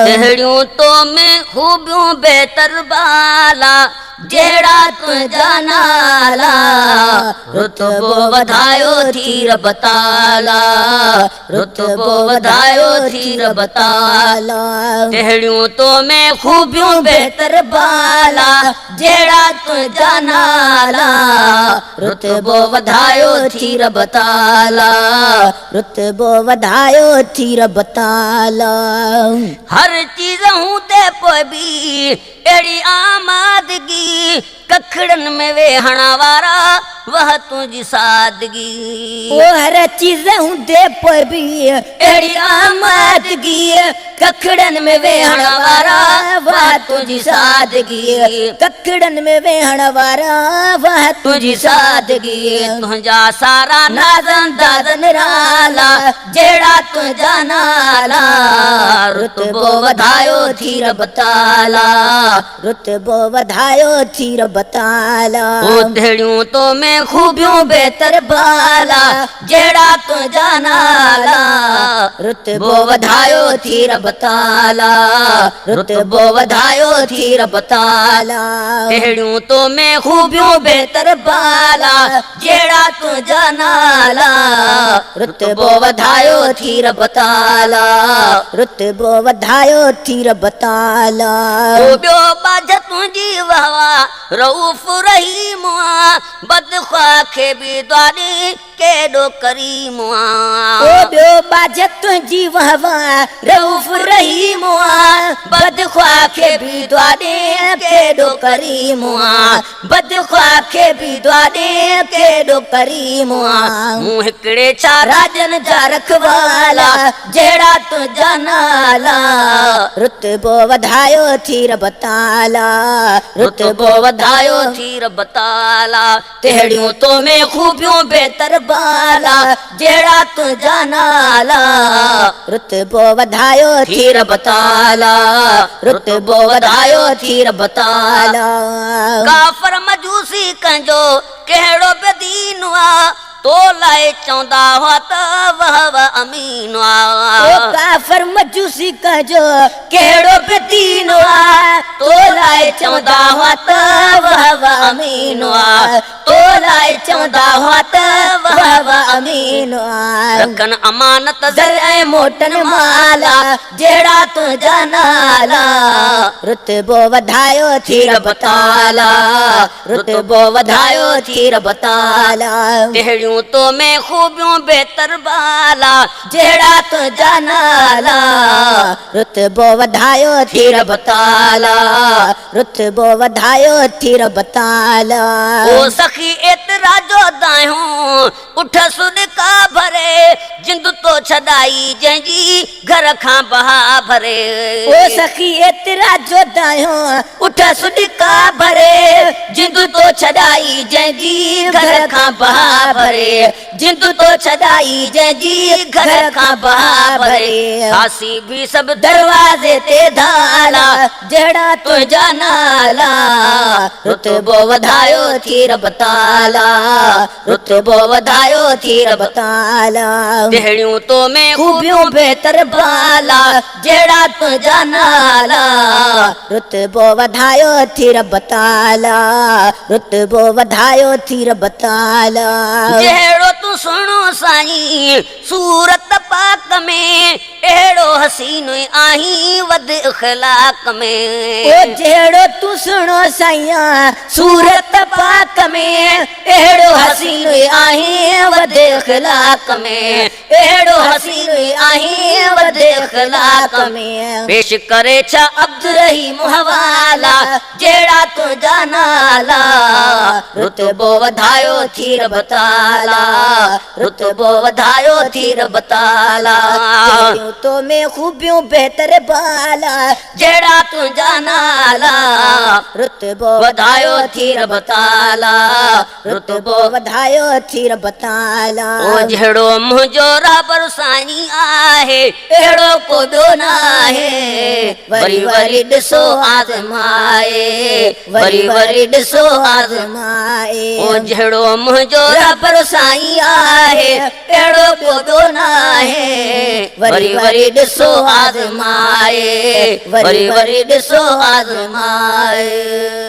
जहिड़ियूं तो में खूबियूं बेहतर बाला जहिड़ा तुंहिंजा नाला रुतबो वधायो थी रब ताला रुतबो वधायो थी रब ताला जहिड़ियूं तो में खूबियूं बेहतर बाला जहिड़ा तुंहिंजा नाला रुतबो वधायो थी रब ताला रुतबो वधायो थी रब ताला हर चीज़ हूं ते पोइ बि अहिड़ी आमादगी कखड़न में वेहण वारा वह तुझी सादगी ओ हर चीज़ हूंदे पोइ बि अहिड़ी आमादगी कखड़न में वेहण वारा वह तुझी सादगी कखड़न में वेहण वारा वह तुझी सादगी तुंहिंजा सारा नाज़न दादन राला जहिड़ा तुंहिंजा नाला रुतबो वधायो थी रब ताला रुतबो वधायो थी रब ताला ओ तहिड़ियूं तो में खूबियूं बेहतर बाला जहिड़ा तुंहिंजा नाला रुतबो वधायो थी रब ताला रुतबो वधायो थी रब ताला तहिड़ियूं तो में खूबियूं बेहतर बाला जहिड़ा तुंहिंजा नाला रुतबो वधायो थी रब ताला रुतबो वधायो थी रब ताला ॿियो बाज तुंहिंजी वाह रऊफ़ रहीम बदख्वाह खे बि द्वारे केॾो करीम ओ ॿियो बाज तुंहिंजी वाह रऊफ़ रहीम बदख्वाह खे बि द्वारे केॾो करीम बदख्वाह खे बि द्वारे केॾो करीम मूं हिकिड़े छा राजन जा रखवाला जहिड़ा तुंहिंजा नाला रुतबो वधायो थी रब ताला रुतबो वधायो थी रब ताला तहिड़ियूं तो में खूबियूं बेहतर बाला जहिड़ा तुंहिंजा नाला रुतबो वधायो थी रब ताला रुतबो वधायो थी रब ताला काफ़र मजूसी कंहिंजो कहिड़ो बि दीन तो लाइ चवंदा हुआ त वह अमीन काफ़र मजूसी कंहिंजो कहिड़ो बि दीन तो लाइ चवंदा हुआ त वह अमीन तो लाइ चवंदा हुआ त वह अमीन रखन अमानत ज़र ऐं मोटन माला जहिड़ा तुंहिंजा नाला रुतबो वधायो थी रब ताला रुतबो वधायो थी रब ताला तहिड़ियूं तो में खूबियूं बेहतर बाला जहिड़ा तुंहिंजा नाला रुतबो वधायो थी रब ताला रुतबो वधायो थी रब ताला ओ सखी एतिरा जो दायूं उठ सुन का भरे जिंद तो छॾाई जंहिंजी घर खां बहा भरे ओ सखी एतिरा जो दायूं उठ सुन का भरे जिंद तो छॾाई जंहिंजी घर खां बहा भरे जिंद तो छॾाई जंहिंजी घर खां बहा भरे फासी भी सभु दरवाज़े ते धाला जहिड़ा तुंहिंजा नाला रुतबो वधायो थी रब ताला रुतबो वधायो थी रब ताला तहिड़ियूं तो में खूबियूं बेहतर बाला जहिड़ा तुंहिंजा नाला रुतबो वधायो थी रब ताला रुतबो वधायो थी रब ताला जहिड़ो तूं सुहिणो साईं सूरत पाक में अहिड़ो हसीन आहीं वध इख़लाक़ में ओ जहिड़ो तूं सुहिणो साईं सूरत पाक में अहिड़ो हसीन आहीं वध इख़लाक़ में अहिड़ो हसीन आहीं वध इख़लाक़ में पेश करे छा अब्दुर्रहीम हवाला जहिड़ा तुंहिंजा नाला रुतबो वधायो थी रब ताला रुतबो वधायो थी रब ताला तो में खूबियूं बेहतर बाला जहिड़ा तुंहिंजा नाला रुतबो वधायो थी रब ताला रुतबो वधायो थी रब ताला ओ जहिड़ो मुंहिंजो रब साईं आहे अहिड़ो को ॿियो न आहे वरी वरी ॾिसो आज़माए, वरी वरी ॾिसो आज़माए। ओ जहिड़ो मुंहिंजो रब साईं आहे अहिड़ो ॿियो न आहे, वरी वरी ॾिसो आज़माए, वरी वरी ॾिसो आज़माए।